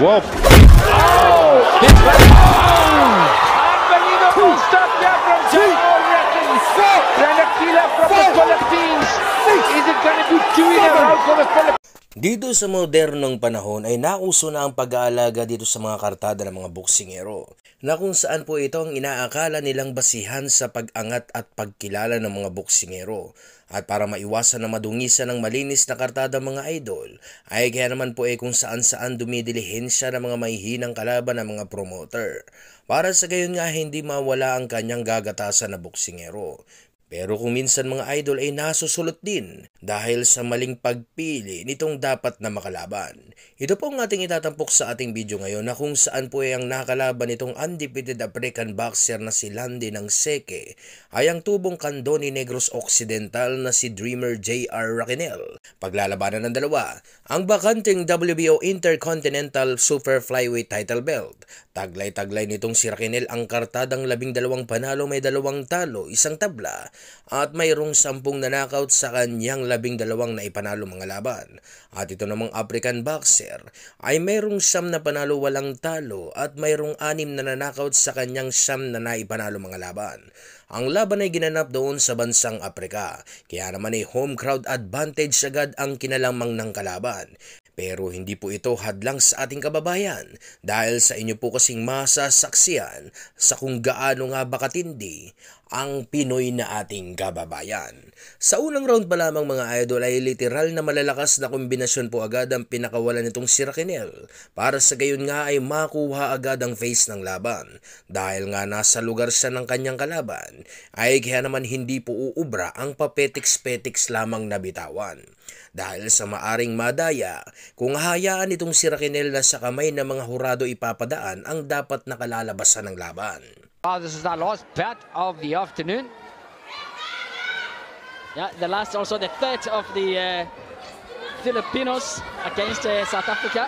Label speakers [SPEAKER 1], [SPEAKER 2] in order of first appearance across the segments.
[SPEAKER 1] Whoa.
[SPEAKER 2] Oh! Unbelievable stuff there from Jamal Rackins. Tranquila from the Philippines. Is it going to be 2 in a row for the Philippines?
[SPEAKER 3] Dito sa modernong panahon ay nauso na ang pag-aalaga dito sa mga kartada ng mga boksingero, na kung saan po ito ang inaakala nilang basihan sa pag-angat at pagkilala ng mga boksingero. At para maiwasan na madungisan ng malinis na kartada mga idol, ay kaya naman po kung saan-saan dumidilihensya ng mga mahihinang kalaban ng mga promoter, para sa gayon nga hindi mawala ang kanyang gagatasan na boksingero. Pero kung minsan mga idol ay nasusulot din dahil sa maling pagpili nitong dapat na makalaban. Ito po ang ating itatampok sa ating video ngayon, na kung saan po ay ang nakalaban nitong undefeated African boxer na si Landy ng Seke ay ang tubong kando ni Negros Occidental na si Dreamer J.R. Raquenel. Paglalabanan ng dalawa, ang bakanting WBO Intercontinental Super Flyweight title belt. Taglay-taglay nitong si Raquenel ang kartadang 12 panalo, may 2 talo, 1 tabla, at mayroong 10 na knockout sa kanyang 12 na ipanalo mga laban. At ito namang African boxer ay mayroong 9 na panalo, 8 talo, at mayroong 6 na knockout sa kanyang 9 na naipanalo mga laban. Ang laban ay ginanap doon sa bansang Afrika, kaya naman ay home crowd advantage agad ang kinalamang ng kalaban. Pero hindi po ito hadlang sa ating kababayan, dahil sa inyo po kasing masasaksiyan sa kung gaano nga ba katindi ang Pinoy na ating kababayan. Sa unang round pa lamang mga idol ay literal na malalakas na kombinasyon po agad ang pinakawalan nitong si Raquenel, para sa gayon nga ay makuha agad ang face ng laban. Dahil nga nasa lugar siya ng kanyang kalaban, ay kaya naman hindi po uubra ang papetiks-petiks lamang na bitawan. Dahil sa maaring madaya kung hayaan itong si Raquenel na sa kamay ng mga hurado ipapadaan ang dapat nakalalabasan ng laban.
[SPEAKER 2] This is our last bout of the afternoon. Yeah, the last, also the third of the Filipinos against South Africa.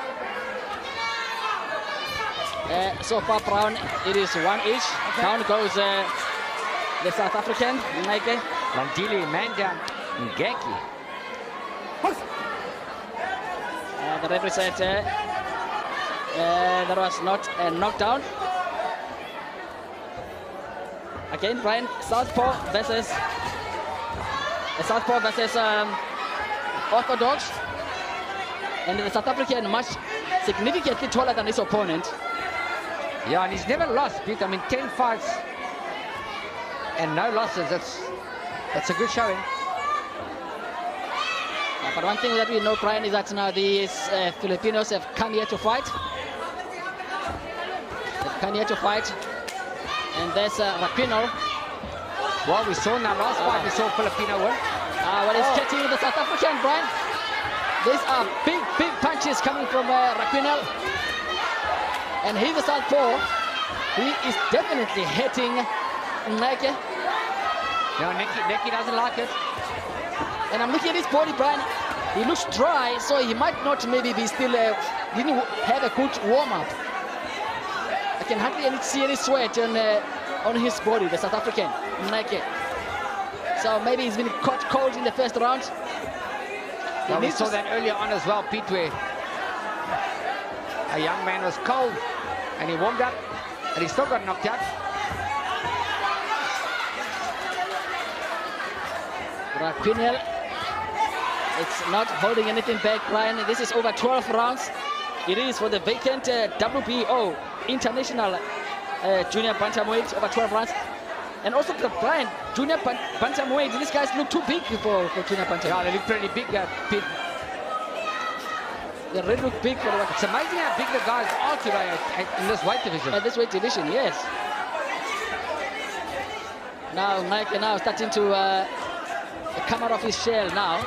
[SPEAKER 2] So far, Brown, it is 1 each. Down goes the South African, Nike. Landili, Manda, Ngeki. The referee said there was not a knockdown. Again, Brian, Southpaw versus Orthodox. And the South African much significantly taller than his opponent.
[SPEAKER 4] Yeah, and he's never lost, Pete. I mean, 10 fights and no losses. That's a good showing.
[SPEAKER 2] But one thing that we know, Brian, is that now these Filipinos have come here to fight. They've come here to fight. And there's Raquenel.
[SPEAKER 4] Well, we saw in our last fight, we saw Filipino win.
[SPEAKER 2] Well, he's catching with the South African, Brian. These are big punches coming from Raquenel. And he's a southpaw. He is definitely hitting Nike.
[SPEAKER 4] No, Nicky doesn't like it.
[SPEAKER 2] And I'm looking at his body, Brian. He looks dry, so he might not maybe be still, didn't have a good warm-up. I can hardly see any sweat on his body, the South African, Nike. So maybe he's been caught cold in the first round.
[SPEAKER 4] Yeah, we saw that earlier on as well, Pete, where a young man was cold and he warmed up and he still got knocked out.
[SPEAKER 2] Raquenel, it's not holding anything back, Brian. This is over 12 rounds. It is for the vacant WBO International Junior Bantamweight, over 12 rounds. And also for Brian, Junior Bantamweight, these guys look too big for Junior Bantamweight.
[SPEAKER 4] Yeah, they look pretty big, Pete.
[SPEAKER 2] They really look big for the...
[SPEAKER 4] It's amazing how big the guys are today in this weight division.
[SPEAKER 2] At this weight division, yes. Now Nike now starting to come out of his shell now.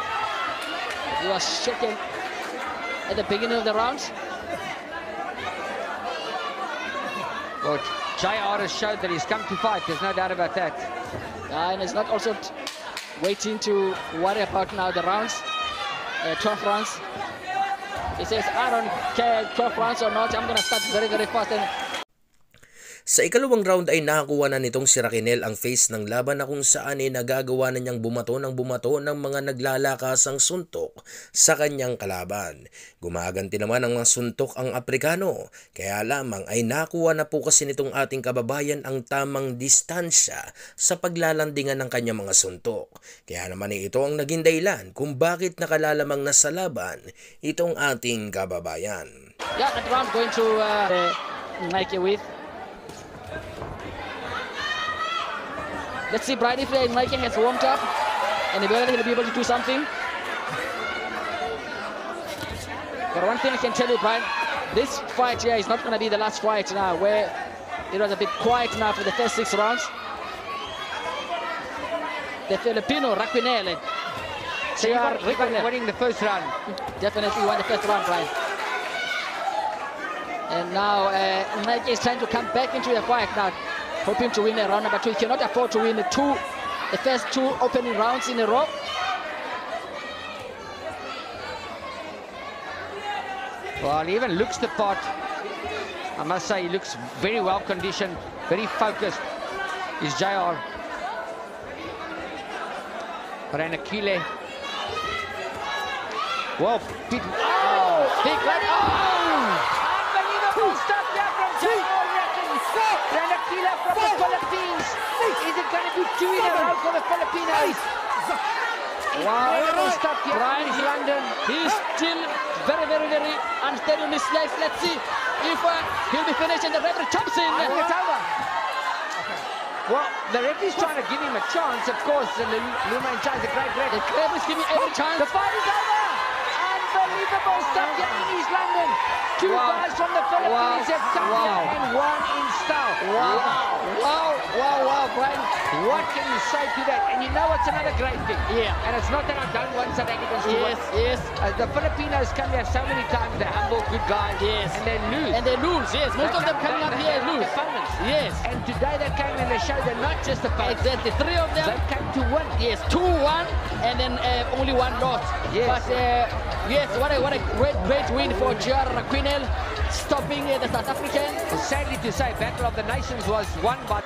[SPEAKER 2] He was shaken at the beginning of the round.
[SPEAKER 4] Well, JR has showed that he's come to fight. There's no doubt about that.
[SPEAKER 2] And he's not also waiting to worry about now the rounds, 12 rounds. He says, I don't care 12 rounds or not. I'm going to start very, very fast. And
[SPEAKER 3] Sa ikalawang round ay nakakuha na nitong si Raquel ang face ng laban na kung saan ay nagagawa na niyang bumato ng mga naglalakasang suntok sa kanyang kalaban. Gumaganti naman ang mga suntok ang Aprikano, kaya lamang ay nakuha na po kasi nitong ating kababayan ang tamang distansya sa paglalandingan ng kanyang mga suntok. Kaya naman ito ang naging dahilan kung bakit nakalalamang na sa laban itong ating kababayan.
[SPEAKER 2] Yeah, that round going to Nike with. Let's see, Brian, if Nike has warmed up and he'll be able to do something. But one thing I can tell you, Brian, this fight here is not going to be the last fight now, where it was a bit quiet now for the first 6 rounds. The Filipino, Raquel.
[SPEAKER 4] So you got winning the first round.
[SPEAKER 2] Definitely won the first round, Brian. And now Nike is trying to come back into the fight now, hoping to win a round number 2. He cannot afford to win the first 2 opening rounds in a row.
[SPEAKER 4] Well, he even looks the part. I must say, he looks very well conditioned, very focused. Is JR. Ranakile. Whoa, big right. Unbelievable stuff there from JR Ranakile from the Philippines. Is it going to be 2 in a row for the Filipinos? Wow, stuff here in London.
[SPEAKER 2] He's still very unsteady on his legs. Let's see if he'll be finished and the referee jumps in.
[SPEAKER 4] I think it's over. Well, the referee's trying to give him a chance, of course. Luma in charge, a great referee.
[SPEAKER 2] The referee's giving every chance.
[SPEAKER 4] The fight is over. Unbelievable stuff here in East London. 2 guys from the Philippines have come here and won in style.
[SPEAKER 2] Wow, Brian.
[SPEAKER 4] What can you say to that? And you know what's another great thing?
[SPEAKER 2] Yeah.
[SPEAKER 4] And it's not that I don't want South Africans to win.
[SPEAKER 2] Yes.
[SPEAKER 4] The Filipinos come here so many times. They're humble, good guys.
[SPEAKER 2] Yes.
[SPEAKER 4] And they lose.
[SPEAKER 2] Yes. Most of them coming up here lose.
[SPEAKER 4] Opponents.
[SPEAKER 2] Yes.
[SPEAKER 4] And today they came and they showed they're not just opponents.
[SPEAKER 2] Exactly. 3 of them.
[SPEAKER 4] They came to win.
[SPEAKER 2] Yes. 2 won and then only 1 lost.
[SPEAKER 4] Yes.
[SPEAKER 2] But yes, what a great win for JR Raquel, stopping the South African.
[SPEAKER 4] Sadly to say, Battle of the Nations was won by...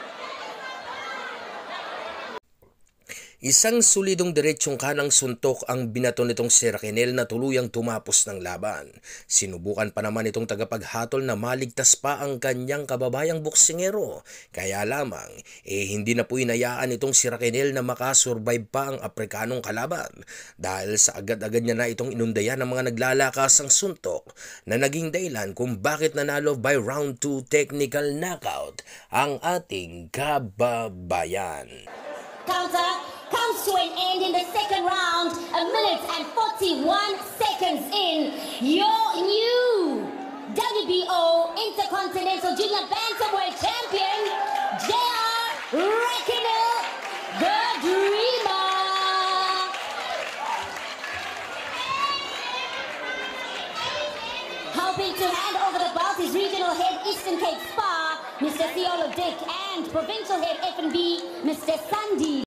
[SPEAKER 3] Isang solidong diretsong kanang suntok ang binato nitong si Raquel na tuluyang tumapos ng laban. Sinubukan pa naman itong tagapaghatol na maligtas pa ang kanyang kababayang boksingero. Kaya lamang, hindi na po inayaan itong si Raquel na makasurvive pa ang Aprikanong kalaban. Dahil sa agad-agad niya na itong inundayan ng mga naglalakasang suntok na naging dahilan kung bakit nanalo by round 2 technical knockout ang ating kababayan.
[SPEAKER 1] Counter comes to an end in the second round, 1 minute and 41 seconds in. Your new WBO Intercontinental Junior Bantamweight Champion, JR Raquel, the Dreamer. Helping to hand over the belt is Regional Head Eastern Cape Spa, Mr. Theolo Dick, and Provincial Head F&B, Mr. Sandy.